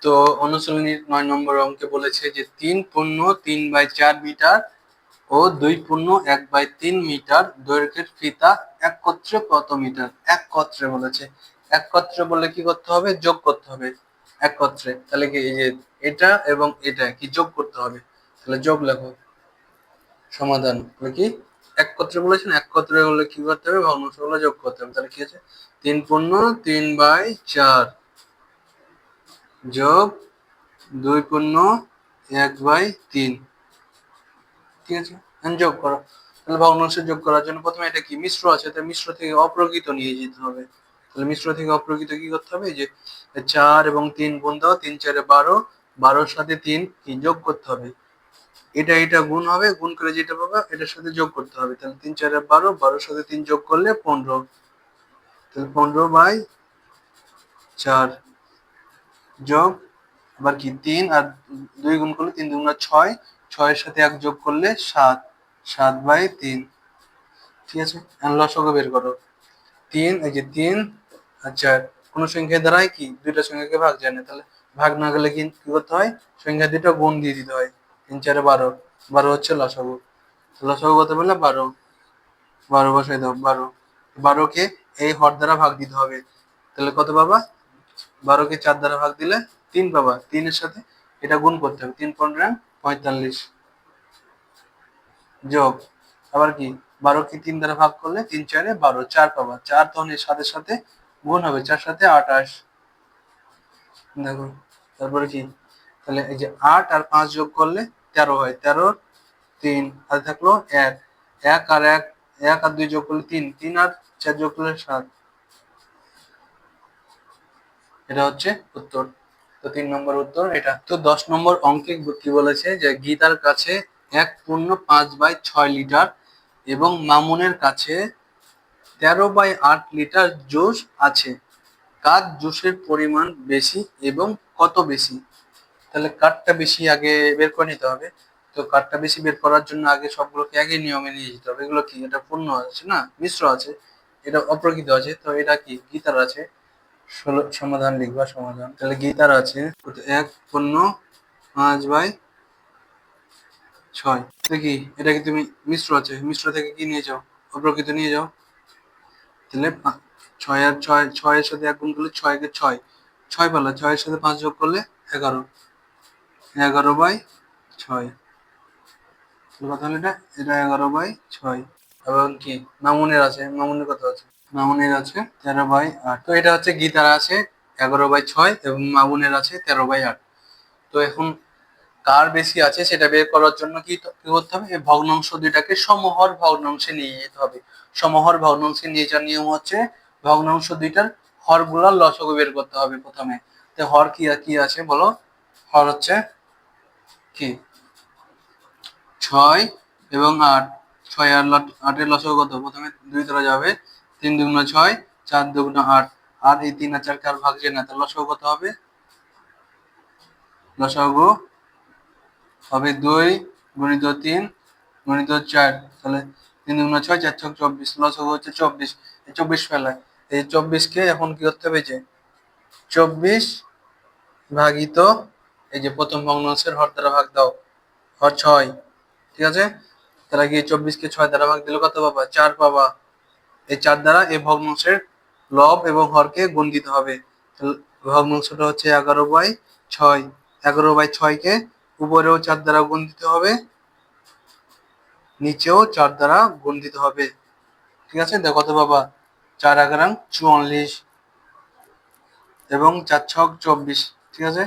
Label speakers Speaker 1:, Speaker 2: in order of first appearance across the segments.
Speaker 1: তো অনুশীলনীর 9 নম্বর অঙ্কে বলেছে যে 3.3/4 মিটার ও 2.1/3 মিটার দৈর্ঘ্যের ফিতা একত্রে কত মিটার? একত্রে বলেছে। একত্রে বলে কি করতে হবে? যোগ করতে হবে। একত্রে তাহলে কি এই যে এটা এবং এটা কি যোগ করতে হবে, তাহলে যোগ লেখো। সমাধান কি একত্রে বলেছেন, একত্রে হলে কি করতে হবে? ভগ্নাংশগুলো যোগ করতে হবে। তাহলে কি আছে? 3.3/4 যোগ 2.1/3, ঠিক আছে? যোগ করো। তাহলে ভগ্নাংশ যোগ করার জন্য প্রথমে এটা কি মিশ্র আছে, তাই মিশ্র থেকে অপ্রকৃত নিয়ে যেতে হবে। তাহলে মিশ্র থেকে অপ্রকৃত কি করতে হবে? যে 4 এবং 3 গুণ দাও, 3 4 12, 12-র সাথে 3 কি যোগ করতে হবে। এটা গুণ হবে, গুণ করে যেটা পাবে এটার সাথে যোগ করতে হবে। তাহলে 3 4 12, 12-র সাথে 3 যোগ করলে 15, তাহলে 15/4 যোগ আবার কি 3 আর 2 গুণ করলে 3 2 6, 6-এর সাথে 1 যোগ করলে 7, 7/3, ঠিক আছে? লসাগু বের করো। 3 এই যে 3 আর 4 কোন সংখ্যায় দ্বারাই কি দুইটা সংখ্যাকে ভাগ যায় না, তাহলে ভাগ না গেলে কি করতে হয়? সংখ্যা দুটো গুণ দিয়ে দিতে হয়। 3 4 12, 12 হচ্ছে লসাগু। লসাগু কত বললে? 12, 12 বসাই দাও। 12, 12 কে এই হর দ্বারা ভাগ দিতে হবে। তাহলে কত পাবা? 12-কে 4 দ্বারা ভাগ দিলে 3 পাবা। 3-এর সাথে এটা গুণ করতে হবে। 3 15 45 যোগ আবার কি 12-কে 3 দ্বারা ভাগ করলে 3 4 12, 4 পাবা। 4 তখন এর সাথে সাথে গুণ হবে, 4 সাথে 28, দেখো। তারপরে কি? তাহলে এই যে 8 আর 5 যোগ করলে 13 হয়। 13 3 আর থাকলো 1, 1 আর 1, 1 আর 2 যোগ করলে 3, 3 আর 4 যোগ করলে 7, এটা হচ্ছে উত্তর। তো 3 নম্বর উত্তর এটা। তো 10 নম্বর অঙ্কে কি বলেছে যে গীতার কাছে 1.5/6 লিটার এবং মামুনের কাছে 13/8 লিটার জুস আছে। কার জুসের পরিমাণ বেশি এবং কত বেশি? তাহলে কারটা বেশি আগে বের করে নিতে হবে। তো কারটা বেশি বের করার জন্য আগে সবগুলোকে একই নিয়মে নিয়ে যেতে হবে। এগুলো কি? এটা পূর্ণ আছে না, মিশ্র আছে, এটা অপ্রকৃত আছে। তো এটা কি গীতার আছে। সমাধান লিখবা। সমাধান তাহলে গীতার আছে 1.5/6 দেখি এটা কি তুমি মিশ্র আছে, মিশ্র থেকে কি নিয়ে যাও? অপ্রকৃত নিয়ে যাও। তাহলে 6 আর 6, 6-এর সাথে 1 গুণ করলে 6 কে 6, 6 পেলা। 6-এর সাথে 5 যোগ করলে 11, 11/6, কথা হলো এটা। এটা 11/6। এবং কি মামুনের আছে, মামুনের কত আছে? মামুনের আছে 13/8। তো এটা হচ্ছে গীতার আছে 11/6 এবং মামুনের আছে 13/8। তো এখন কার বেশি আছে সেটা বের করার জন্য কি করতে হবে? এই ভগ্নাংশ দুইটাকে সমহর ভগ্নাংশে নিয়ে যেতে হবে। সমহর ভগ্নাংশে নিয়ে যাওয়ার নিয়ম হচ্ছে ভগ্নাংশ দুইটার হরগুলোর লসাগু বের করতে হবে প্রথমে। তো হর কি কি আছে বলো? হর হচ্ছে কি 6 এবং 8। 6 আর 8-এর লসাগু কত? প্রথমে 2 ধরা যাবে। 3 2 6, 4 2 8, আর এই 3 আর 4 কে আর ভাগ যায় না, তাহলে লসাগু কত হবে? লসাগু হবে 2 গুণিত 3 গুণিত 4, তাহলে 3 2 6, 4 6 24, লসাগু হচ্ছে 24। এই 24 ফেলায় এই 24-কে এখন কি করতে হবে? যে 24 ভাগিত এই যে প্রথম ভগ্নাংশের হর দ্বারা ভাগ দাও, হর 6, ঠিক আছে? তাহলে কি 24-কে 6 দ্বারা ভাগ দিলে কত পাবা? 4 পাবা। এই 4 দ্বারা এই ভগ্নাংশের লব এবং হরকে গুণ দিতে হবে। ভগ্নাংশটা হচ্ছে 11/6। 11/6-কে উপরেও 4 দ্বারা গুণ দিতে হবে, নিচেও 4 দ্বারা গুণ দিতে হবে, ঠিক আছে? দেখো কত পাবা? 4 11 44 এবং 4 6 24, ঠিক আছে?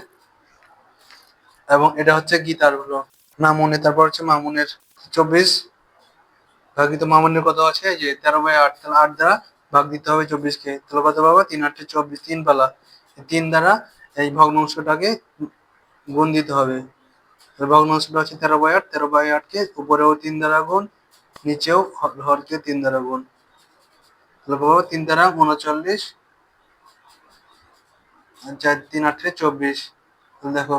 Speaker 1: এবং এটা হচ্ছে গীতার হলো মামুনের। তারপর হচ্ছে মামুনের 24 ভাগিত মামুনের কত আছে? যে 13/8, তাহলে 8 দ্বারা ভাগ দিতে হবে 24-কে, তাহলে কত পাবা? 3 8 24, 3 পালা। 3 দ্বারা এই ভগ্নাংশটাকে গুণ দিতে হবে। ভগ্নাংশটা হচ্ছে 13/8, 13/8-কে উপরেও 3 দ্বারা গুণ, নিচেও হরকে 3 দ্বারা গুণ, তাহলে পাবো 3 দ্বারা 39, 4 3 8 24। দেখো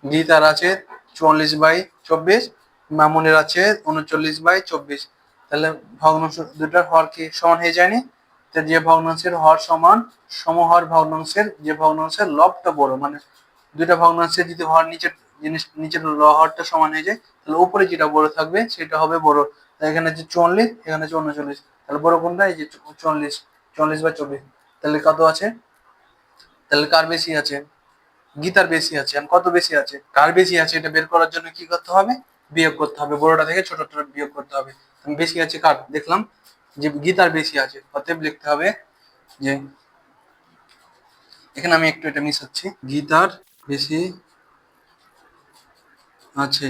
Speaker 1: গীতার আছে 44/24, মামুনের আছে 39/24। তাহলে ভগ্নাংশ দুটার হর কি সমান হয়ে যায়নি? যে ভগ্নাংশের হর সমান, সমহর ভগ্নাংশের যে ভগ্নাংশের লবটা বড়, মানে দুইটা ভগ্নাংশে যদি হর নিচের হরটা সমান হয়ে যায়, তাহলে উপরে যেটা বড় থাকবে সেটা হবে বড়। এখানে যে 44, এখানে হচ্ছে 39, তাহলে বড় কোনটা? এই যে 44, 44/24। তাহলে কত আছে? তাহলে কার বেশি আছে? গীতার বেশি আছে। আর কত বেশি আছে? কার বেশি আছে এটা বের করার জন্য কি করতে হবে? বিয়োগ করতে হবে, বড়টা থেকে ছোটটা বিয়োগ করতে হবে। বেশি আছে কার? দেখলাম যে গীতার বেশি আছে, অতএব লিখতে হবে যে, এখানে আমি একটু এটা মিশাচ্ছি, গীতার বেশি আছে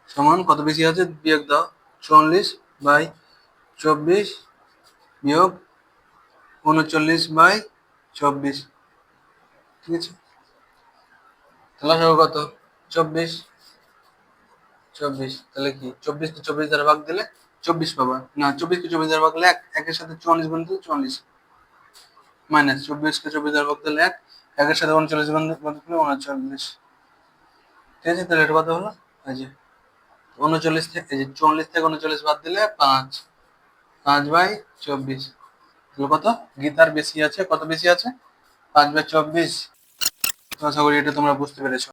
Speaker 1: সমান কত বেশি আছে? বিয়োগ দাও, 44/24 বিয়োগ 39/24। ঠিক আছে, তাহলে হবে কত? 24। তাহলে কি 24 কে 24 দ্বারা ভাগ দিলে 24 পাবা না? 24 কে 24 দ্বারা ভাগ দিলে একের সাথে 44 গুণ দিলে 44, মাইনাস 24 কে 24 দ্বারা ভাগ দিলে একের সাথে 39 গুণ দিলে 39। ঠিক আছে, তাহলে এটা কত হলো? এই যে 39 থেকে, এই যে 44 থেকে 39 বাদ দিলে 5, 5/24। তাহলে কত? গীতার বেশি আছে, কত বেশি আছে? 5/24। আশা করি এটা তোমরা বুঝতে পেরেছো।